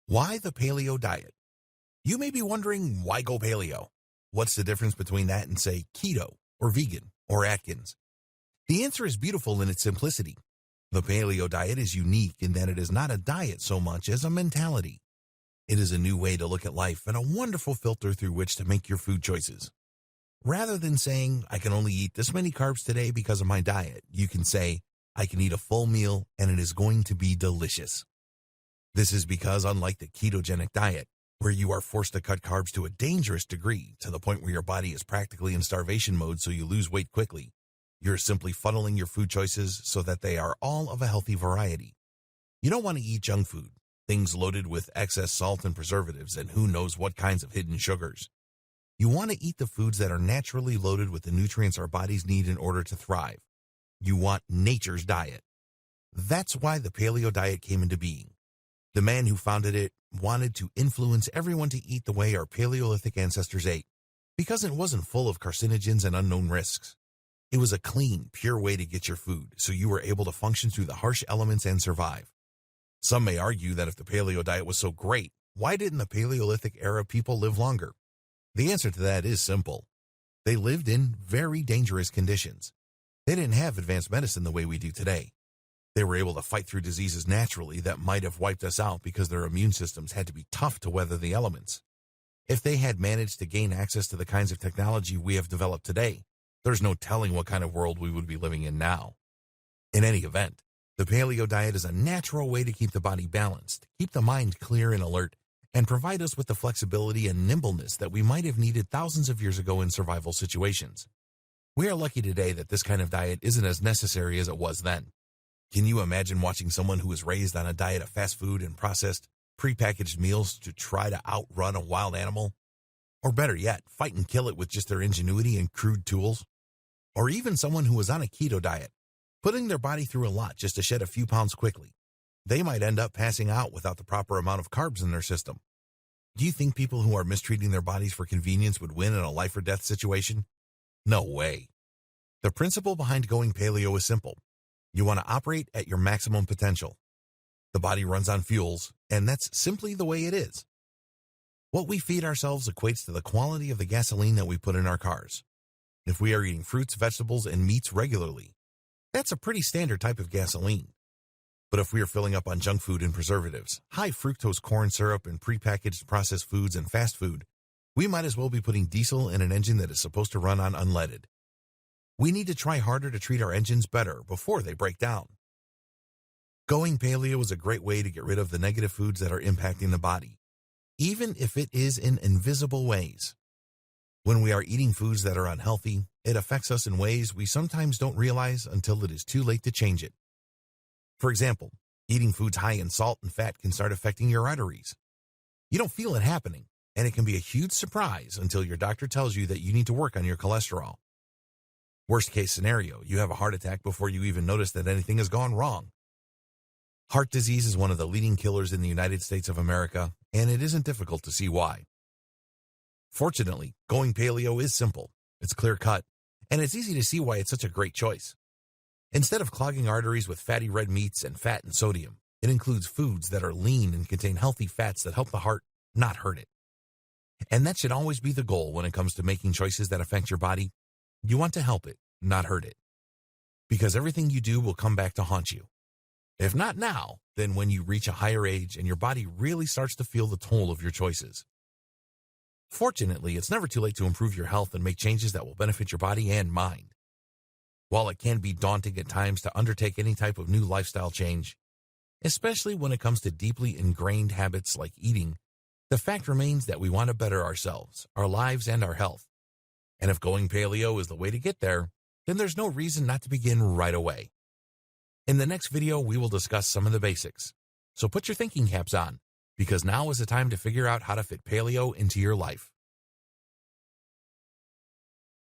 Why the paleo diet? You may be wondering, why go paleo? What's the difference between that and, say, keto or vegan or Atkins? The answer is beautiful in its simplicity. The paleo diet is unique in that it is not a diet so much as a mentality. It is a new way to look at life and a wonderful filter through which to make your food choices. Rather than saying, I can only eat this many carbs today because of my diet, you can say, I can eat a full meal and it is going to be delicious. This is because, unlike the ketogenic diet, where you are forced to cut carbs to a dangerous degree to the point where your body is practically in starvation mode so you lose weight quickly, you're simply funneling your food choices so that they are all of a healthy variety. You don't want to eat junk food, things loaded with excess salt and preservatives and who knows what kinds of hidden sugars. You want to eat the foods that are naturally loaded with the nutrients our bodies need in order to thrive. You want nature's diet. That's why the paleo diet came into being. The man who founded it wanted to influence everyone to eat the way our Paleolithic ancestors ate, because it wasn't full of carcinogens and unknown risks. It was a clean, pure way to get your food, so you were able to function through the harsh elements and survive. Some may argue that if the paleo diet was so great, why didn't the Paleolithic era people live longer? The answer to that is simple. They lived in very dangerous conditions. They didn't have advanced medicine the way we do today. They were able to fight through diseases naturally that might have wiped us out because their immune systems had to be tough to weather the elements. If they had managed to gain access to the kinds of technology we have developed today, there's no telling what kind of world we would be living in now. In any event, the paleo diet is a natural way to keep the body balanced, keep the mind clear and alert, and provide us with the flexibility and nimbleness that we might have needed thousands of years ago in survival situations. We are lucky today that this kind of diet isn't as necessary as it was then. Can you imagine watching someone who was raised on a diet of fast food and processed, prepackaged meals to try to outrun a wild animal? Or better yet, fight and kill it with just their ingenuity and crude tools? Or even someone who was on a keto diet, putting their body through a lot just to shed a few pounds quickly. They might end up passing out without the proper amount of carbs in their system. Do you think people who are mistreating their bodies for convenience would win in a life or death situation? No way. The principle behind going paleo is simple. You want to operate at your maximum potential. The body runs on fuels, and that's simply the way it is. What we feed ourselves equates to the quality of the gasoline that we put in our cars. If we are eating fruits, vegetables, and meats regularly, that's a pretty standard type of gasoline. But if we are filling up on junk food and preservatives, high fructose corn syrup and prepackaged processed foods and fast food, we might as well be putting diesel in an engine that is supposed to run on unleaded. We need to try harder to treat our engines better before they break down. Going paleo is a great way to get rid of the negative foods that are impacting the body, even if it is in invisible ways. When we are eating foods that are unhealthy, it affects us in ways we sometimes don't realize until it is too late to change it. For example, eating foods high in salt and fat can start affecting your arteries. You don't feel it happening, and it can be a huge surprise until your doctor tells you that you need to work on your cholesterol. Worst case scenario, you have a heart attack before you even notice that anything has gone wrong. Heart disease is one of the leading killers in the United States of America, and it isn't difficult to see why. Fortunately, going paleo is simple, it's clear-cut, and it's easy to see why it's such a great choice. Instead of clogging arteries with fatty red meats and fat and sodium, it includes foods that are lean and contain healthy fats that help the heart, not hurt it. And that should always be the goal when it comes to making choices that affect your body. You want to help it, not hurt it. Because everything you do will come back to haunt you. If not now, then when you reach a higher age and your body really starts to feel the toll of your choices. Fortunately, it's never too late to improve your health and make changes that will benefit your body and mind. While it can be daunting at times to undertake any type of new lifestyle change, especially when it comes to deeply ingrained habits like eating, the fact remains that we want to better ourselves, our lives, and our health. And if going paleo is the way to get there, then there's no reason not to begin right away. In the next video, we will discuss some of the basics. So put your thinking caps on, because now is the time to figure out how to fit paleo into your life.